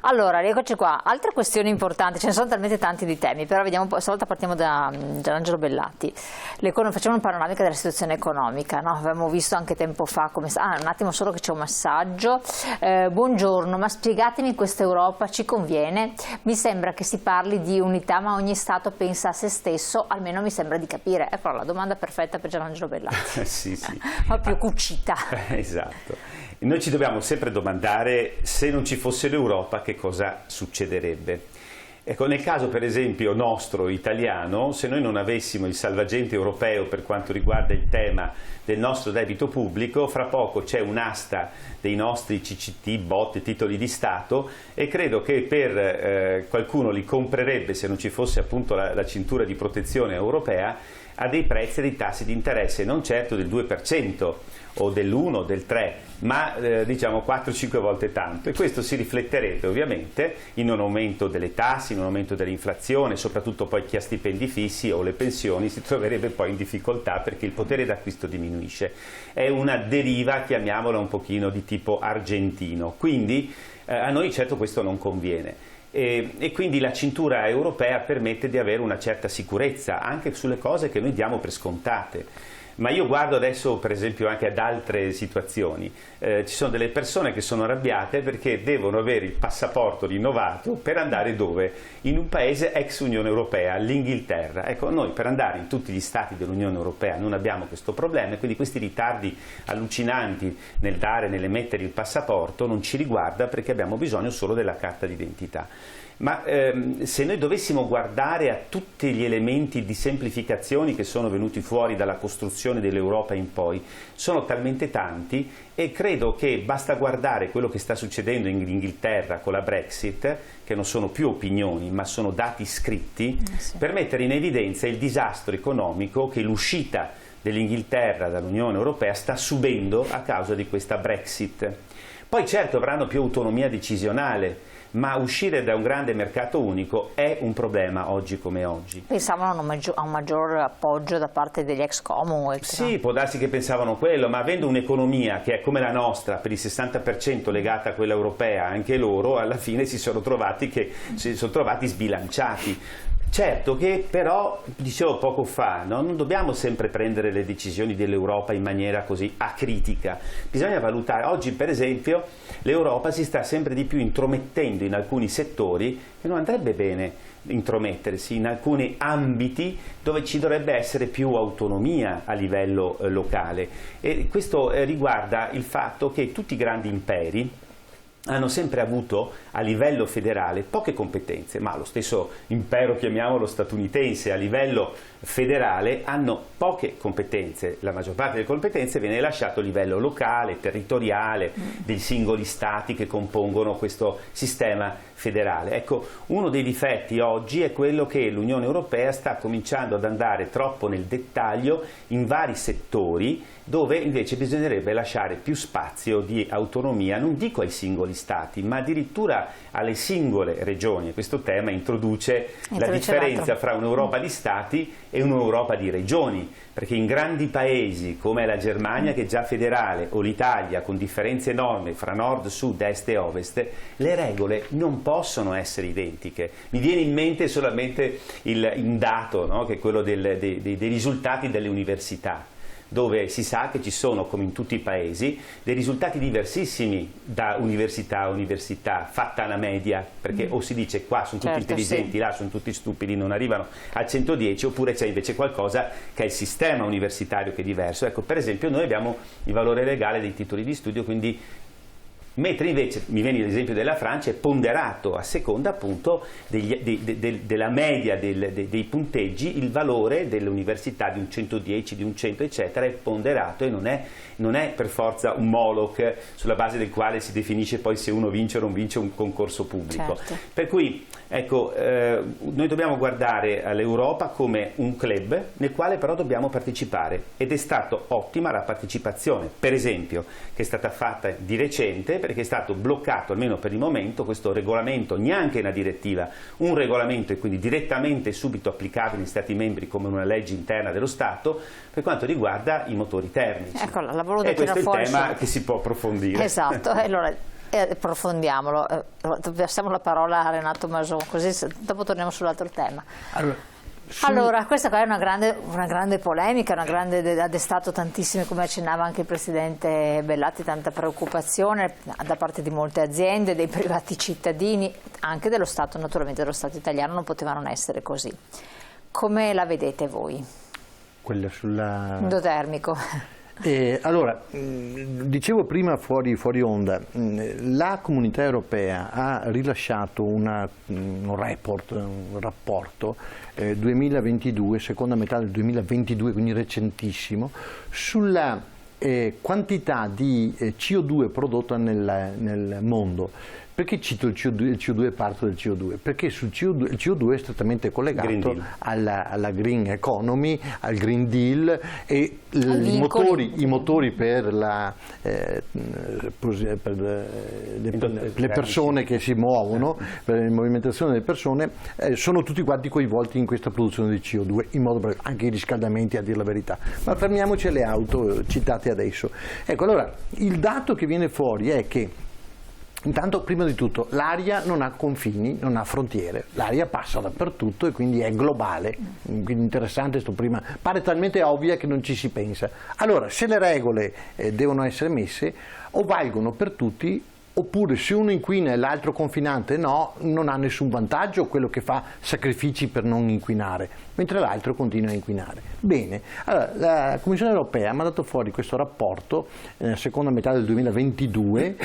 Allora, rieccoci qua. Altre questioni importanti, ce ne sono talmente tanti di temi, però vediamo un po'. Stavolta partiamo da Angelo Bellatti. Facciamo una panoramica della situazione economica, no? Avevamo visto anche tempo fa come. Un attimo solo che c'è un massaggio. Buongiorno, ma spiegatemi questa Europa, ci conviene? Mi sembra che si parli di unità, ma ogni Stato pensa a se stesso, almeno mi sembra di capire. Ecco la domanda perfetta per Angelo Bellatti. Sì. Ma più cucita. Esatto. Noi ci dobbiamo sempre domandare, se non ci fosse l'Europa, che cosa succederebbe. Ecco, nel caso per esempio nostro, italiano, se noi non avessimo il salvagente europeo per quanto riguarda il tema del nostro debito pubblico, fra poco c'è un'asta dei nostri CCT, BOT, titoli di Stato, e credo che per qualcuno li comprerebbe, se non ci fosse appunto la cintura di protezione europea, a dei prezzi e dei tassi di interesse non certo del 2% o dell'1 o del 3%, ma diciamo 4-5 volte tanto, e questo si rifletterebbe ovviamente in un aumento delle tasse, in un aumento dell'inflazione, soprattutto poi chi ha stipendi fissi o le pensioni si troverebbe poi in difficoltà perché il potere d'acquisto diminuisce. È una deriva, chiamiamola un pochino di tipo argentino, quindi a noi certo questo non conviene. E quindi la cintura europea permette di avere una certa sicurezza anche sulle cose che noi diamo per scontate. Ma io guardo adesso per esempio anche ad altre situazioni. Ci sono delle persone che sono arrabbiate perché devono avere il passaporto rinnovato per andare dove? In un paese ex Unione Europea, l'Inghilterra. Ecco, noi per andare in tutti gli stati dell'Unione Europea non abbiamo questo problema, e quindi questi ritardi allucinanti nell'emettere il passaporto non ci riguarda, perché abbiamo bisogno solo della carta d'identità. Ma se noi dovessimo guardare a tutti gli elementi di semplificazioni che sono venuti fuori dalla costruzione dell'Europa in poi, sono talmente tanti, e credo che basta guardare quello che sta succedendo in Inghilterra con la Brexit, che non sono più opinioni ma sono dati scritti, per mettere in evidenza il disastro economico che l'uscita dell'Inghilterra dall'Unione Europea sta subendo a causa di questa Brexit. Poi certo avranno più autonomia decisionale, ma uscire da un grande mercato unico è un problema oggi come oggi. Pensavano a un maggior appoggio da parte degli ex Commonwealth? Sì, può darsi che pensavano quello, ma avendo un'economia che è come la nostra, per il 60% legata a quella europea, anche loro alla fine si sono trovati sbilanciati. Certo che però, dicevo poco fa, no? Non dobbiamo sempre prendere le decisioni dell'Europa in maniera così acritica, bisogna valutare. Oggi per esempio l'Europa si sta sempre di più intromettendo in alcuni settori che non andrebbe bene intromettersi, in alcuni ambiti dove ci dovrebbe essere più autonomia a livello locale, e questo riguarda il fatto che tutti i grandi imperi hanno sempre avuto a livello federale poche competenze, ma lo stesso impero, chiamiamolo statunitense, a livello federale hanno poche competenze. La maggior parte delle competenze viene lasciato a livello locale, territoriale, dei singoli stati che compongono questo sistema federale. Ecco, uno dei difetti oggi è quello che l'Unione Europea sta cominciando ad andare troppo nel dettaglio in vari settori, dove invece bisognerebbe lasciare più spazio di autonomia, non dico ai singoli stati, ma addirittura alle singole regioni. Questo tema introduce la differenza fra un'Europa di stati e un'Europa di regioni, perché in grandi paesi come la Germania, che è già federale, o l'Italia, con differenze enormi fra nord, sud, est e ovest, le regole non possono essere identiche. Mi viene in mente solamente un dato, no? Che è quello dei risultati delle università, dove si sa che ci sono, come in tutti i paesi, dei risultati diversissimi da università a università, fatta una media, perché o si dice qua sono tutti intelligenti, sì, là sono tutti stupidi, non arrivano al 110, oppure c'è invece qualcosa che è il sistema universitario che è diverso. Ecco, per esempio noi abbiamo il valore legale dei titoli di studio, quindi mentre invece, mi viene l'esempio della Francia, è ponderato a seconda appunto della media dei punteggi, il valore dell'università di un 110, di un 100 eccetera è ponderato, e non è per forza un Moloch sulla base del quale si definisce poi se uno vince o non vince un concorso pubblico. Certo. Per cui ecco, noi dobbiamo guardare all'Europa come un club nel quale però dobbiamo partecipare, ed è stata ottima la partecipazione, per esempio, che è stata fatta di recente, perché è stato bloccato, almeno per il momento, questo regolamento, neanche una direttiva, un regolamento, e quindi direttamente subito applicabile negli Stati membri come una legge interna dello Stato, per quanto riguarda i motori termici. Ecco, la voluto e questo è il fuori tema che si può approfondire. Esatto, allora Approfondiamolo. Passiamo la parola a Renato Mason, così dopo torniamo sull'altro tema. Allora, questa qua è una grande polemica, ha destato tantissime, come accennava anche il Presidente Bellatti, tanta preoccupazione da parte di molte aziende, dei privati cittadini, anche dello Stato, naturalmente dello Stato italiano, non poteva non essere così. Come la vedete voi? Quella sulla... Endotermico. Allora, dicevo prima fuori onda, la Comunità Europea ha rilasciato un rapporto 2022, seconda metà del 2022, quindi recentissimo, sulla quantità di CO2 prodotta nel mondo. Perché cito il CO2 e parto del CO2? Perché sul CO2, il CO2 è strettamente collegato alla Green Economy, al Green Deal e i motori per le persone che si muovono, per la movimentazione delle persone, sono tutti quanti coinvolti in questa produzione di CO2, in modo anche i riscaldamenti, a dire la verità. Ma fermiamoci alle auto citate adesso. Ecco, allora, il dato che viene fuori è che intanto, prima di tutto, l'aria non ha confini, non ha frontiere, l'aria passa dappertutto e quindi è globale, quindi interessante questo prima, pare talmente ovvia che non ci si pensa. Allora, se le regole devono essere messe, o valgono per tutti, oppure se uno inquina e l'altro confinante no, non ha nessun vantaggio quello che fa sacrifici per non inquinare, mentre l'altro continua a inquinare. Bene, allora, la Commissione Europea ha mandato fuori questo rapporto nella seconda metà del 2022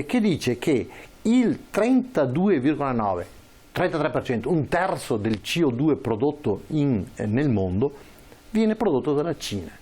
che dice che il 32,9%, 33%, un terzo del CO2 prodotto nel mondo viene prodotto dalla Cina.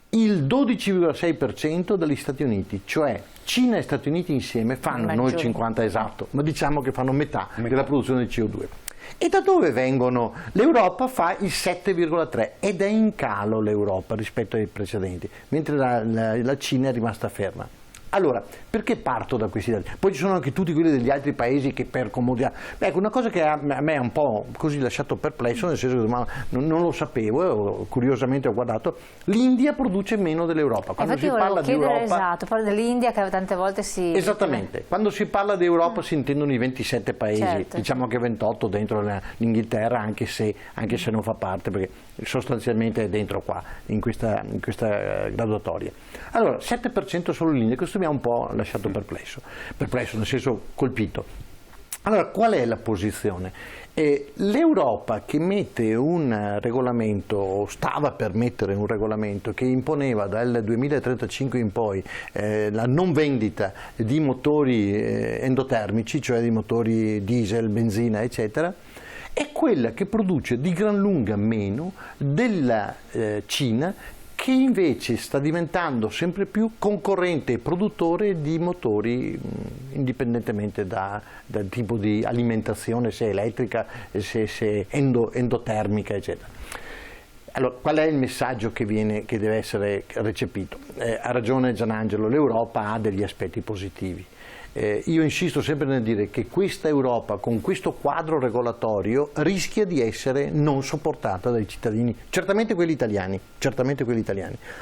Il 12,6% dagli Stati Uniti, cioè Cina e Stati Uniti insieme fanno, non il 50 esatto, ma diciamo che fanno metà della produzione di CO2. E da dove vengono? L'Europa fa il 7,3% ed è in calo l'Europa rispetto ai precedenti, mentre la Cina è rimasta ferma. Allora, perché parto da questi dati? Poi ci sono anche tutti quelli degli altri paesi che per comodità... Ecco, una cosa che a me è un po' così lasciato perplesso, nel senso che non lo sapevo, curiosamente ho guardato, l'India produce meno dell'Europa. Quando si parla di Europa... Esatto, parlo dell'India che tante volte si... Esattamente, quando si parla di Europa si intendono i 27 paesi, certo. Diciamo che 28 dentro l'Inghilterra, anche se non fa parte, perché sostanzialmente è dentro qua, in questa graduatoria. Allora, 7% solo l'India, questo mi ha un po' lasciato perplesso nel senso colpito. Allora, qual è la posizione? L'Europa che mette un regolamento, o stava per mettere un regolamento, che imponeva dal 2035 in poi la non vendita di motori endotermici, cioè di motori diesel, benzina, eccetera, è quella che produce di gran lunga meno della Cina, che invece sta diventando sempre più concorrente e produttore di motori indipendentemente dal tipo di alimentazione, se elettrica, se endotermica, eccetera. Allora, qual è il messaggio che deve essere recepito? Ha ragione Gianangelo, l'Europa ha degli aspetti positivi. Io insisto sempre nel dire che questa Europa con questo quadro regolatorio rischia di essere non sopportata dai cittadini, certamente quelli italiani.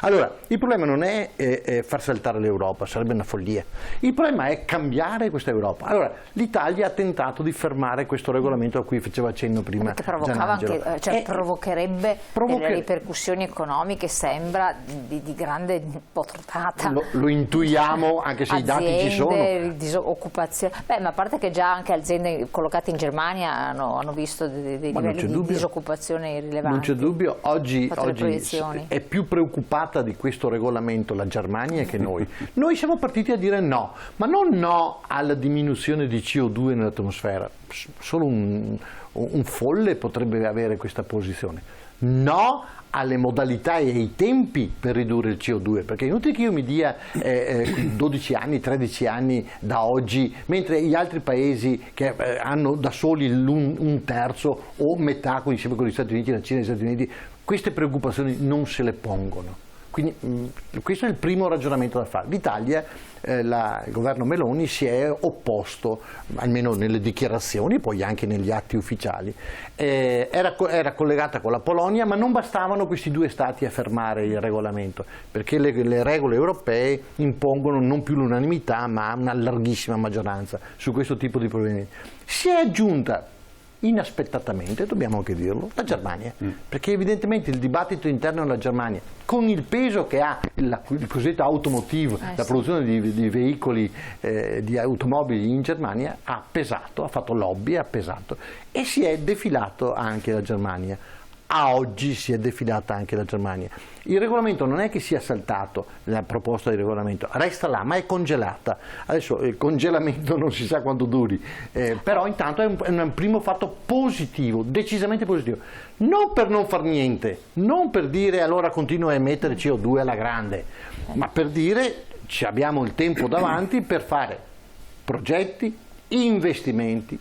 Allora, il problema non è far saltare l'Europa, sarebbe una follia. Il problema è cambiare questa Europa. Allora, l'Italia ha tentato di fermare questo regolamento a cui faceva accenno prima Gianangelo. Provocherebbe delle ripercussioni economiche, sembra, di grande portata. Lo intuiamo, anche se i dati ci sono. Disoccupazione. Ma a parte che già anche aziende collocate in Germania hanno visto dei livelli di disoccupazione rilevanti. Non c'è dubbio, oggi è più preoccupata di questo regolamento la Germania che noi. Noi siamo partiti a dire no, ma non no alla diminuzione di CO2 nell'atmosfera, solo un folle potrebbe avere questa posizione. No alle modalità e ai tempi per ridurre il CO2, perché è inutile che io mi dia 12 anni, 13 anni da oggi, mentre gli altri paesi che hanno da soli un terzo o metà, insieme con gli Stati Uniti, la Cina e gli Stati Uniti, queste preoccupazioni non se le pongono. Quindi questo è il primo ragionamento da fare. L'Italia, il governo Meloni si è opposto, almeno nelle dichiarazioni, poi anche negli atti ufficiali. Era collegata con la Polonia, ma non bastavano questi due stati a fermare il regolamento, perché le regole europee impongono non più l'unanimità, ma una larghissima maggioranza su questo tipo di provvedimenti. Si è aggiunta inaspettatamente, dobbiamo anche dirlo, la Germania, perché evidentemente il dibattito interno della Germania, con il peso che ha il cosiddetto automotive, la produzione di veicoli, di automobili in Germania, ha pesato, ha fatto lobby, ha pesato e si è defilato anche la Germania. A oggi si è defilata anche la Germania. Il regolamento non è che sia saltato, la proposta di regolamento, resta là, ma è congelata. Adesso il congelamento non si sa quanto duri, però intanto è un primo fatto positivo, decisamente positivo. Non per non far niente, non per dire allora continua a emettere CO2 alla grande, ma per dire abbiamo il tempo davanti per fare progetti, investimenti,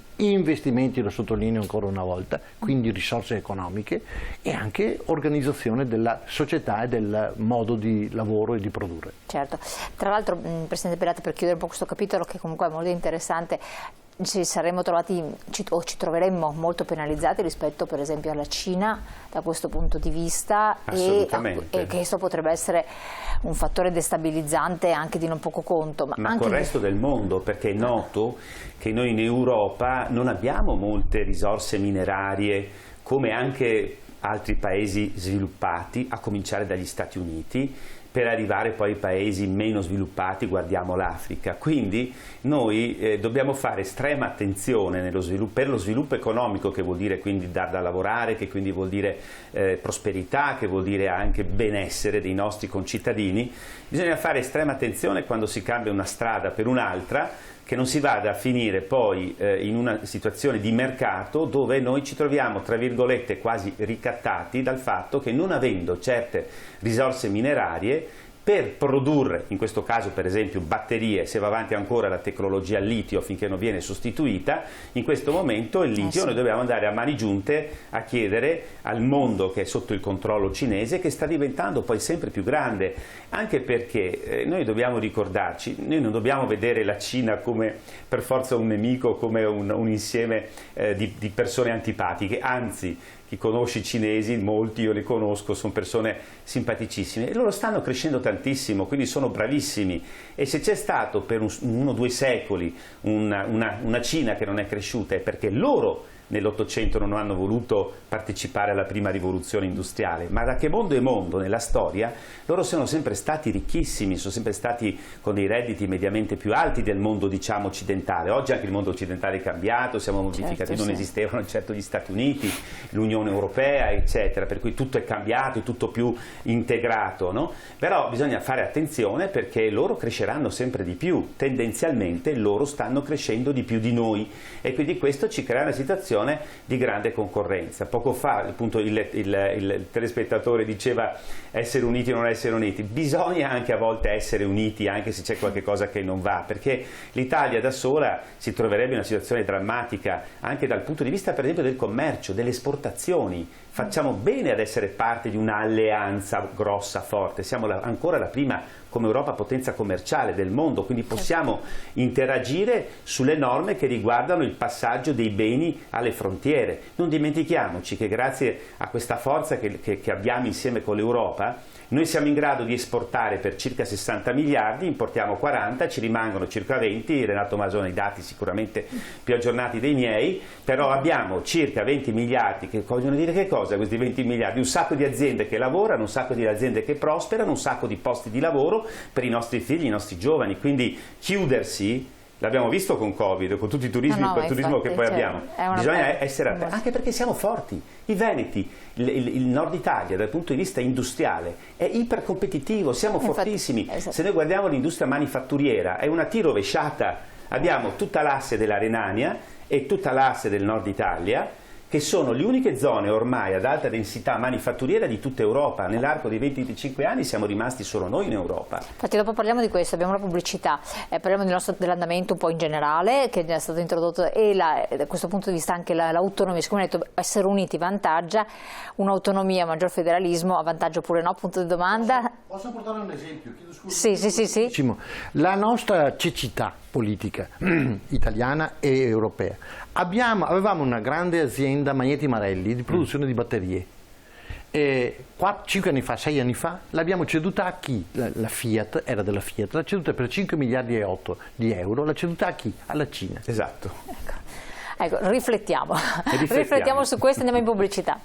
lo sottolineo ancora una volta, quindi risorse economiche e anche organizzazione della società e del modo di lavoro e di produrre. Certo, tra l'altro Presidente Bellotti, per chiudere un po' questo capitolo che comunque è molto interessante, ci saremmo trovati o ci troveremmo molto penalizzati rispetto per esempio alla Cina da questo punto di vista e che questo potrebbe essere un fattore destabilizzante anche di non poco conto. Ma anche col resto del mondo, perché è noto che noi in Europa non abbiamo molte risorse minerarie come anche altri paesi sviluppati, a cominciare dagli Stati Uniti, per arrivare poi ai paesi meno sviluppati, guardiamo l'Africa. Quindi noi dobbiamo fare estrema attenzione per lo sviluppo economico, che vuol dire quindi dar da lavorare, che quindi vuol dire prosperità, che vuol dire anche benessere dei nostri concittadini. Bisogna fare estrema attenzione quando si cambia una strada per un'altra, che non si vada a finire poi in una situazione di mercato dove noi ci troviamo, tra virgolette, quasi ricattati dal fatto che, non avendo certe risorse minerarie per produrre, in questo caso per esempio batterie, se va avanti ancora la tecnologia al litio finché non viene sostituita, in questo momento il litio noi dobbiamo andare a mani giunte a chiedere al mondo che è sotto il controllo cinese, che sta diventando poi sempre più grande, anche perché noi dobbiamo ricordarci, noi non dobbiamo vedere la Cina come per forza un nemico, come un insieme di persone antipatiche, anzi chi conosce i cinesi, molti io li conosco, sono persone simpaticissime e loro stanno crescendo tantissimo, quindi sono bravissimi, e se c'è stato per 1 o 2 secoli una Cina che non è cresciuta è perché loro nell'Ottocento non hanno voluto partecipare alla prima rivoluzione industriale, ma da che mondo è mondo nella storia loro sono sempre stati ricchissimi, sono sempre stati con dei redditi mediamente più alti del mondo, diciamo, occidentale. Oggi anche il mondo occidentale è cambiato, siamo modificati, certo, non esistevano certo gli Stati Uniti, l'Unione Europea, eccetera, per cui tutto è cambiato, è tutto più integrato, no? Però bisogna fare attenzione perché loro cresceranno sempre di più, tendenzialmente loro stanno crescendo di più di noi e quindi questo ci crea una situazione di grande concorrenza. Poco fa appunto il telespettatore diceva essere uniti o non essere uniti, bisogna anche a volte essere uniti anche se c'è qualche cosa che non va, perché l'Italia da sola si troverebbe in una situazione drammatica anche dal punto di vista per esempio del commercio, delle esportazioni. Facciamo bene ad essere parte di un'alleanza grossa, forte, siamo ancora la prima come Europa potenza commerciale del mondo, quindi possiamo interagire sulle norme che riguardano il passaggio dei beni alle frontiere. Non dimentichiamoci che grazie a questa forza che abbiamo insieme con l'Europa, noi siamo in grado di esportare per circa 60 miliardi, importiamo 40, ci rimangono circa 20, Renato Masone i dati sicuramente più aggiornati dei miei, però abbiamo circa 20 miliardi, che vogliono dire che cosa questi 20 miliardi? Un sacco di aziende che lavorano, un sacco di aziende che prosperano, un sacco di posti di lavoro per i nostri figli, i nostri giovani, quindi chiudersi, l'abbiamo visto con Covid, con tutti i turismi, quel turismo che poi abbiamo, bisogna essere anche perché siamo forti, i Veneti, il nord Italia dal punto di vista industriale è ipercompetitivo, siamo fortissimi, se noi guardiamo l'industria manifatturiera è una T rovesciata, abbiamo tutta l'asse della Renania e tutta l'asse del nord Italia che sono le uniche zone ormai ad alta densità manifatturiera di tutta Europa. Nell'arco dei 20-25 anni siamo rimasti solo noi in Europa. Infatti dopo parliamo di questo, abbiamo la pubblicità, parliamo dell'andamento un po' in generale che è stato introdotto e da questo punto di vista anche l'autonomia, siccome hai detto essere uniti vantaggia, un'autonomia, maggior federalismo a vantaggio oppure no? Punto di domanda. Posso portare un esempio? Chiedo scusa. Sì. La nostra cecità politica italiana e europea. Avevamo una grande azienda Magneti Marelli di produzione di batterie. 5 anni fa, 6 anni fa, l'abbiamo ceduta a chi? La Fiat, era della Fiat, l'ha ceduta per 5 miliardi e 8 di euro, l'ha ceduta a chi? Alla Cina. Esatto. Ecco, riflettiamo su questo e andiamo in pubblicità.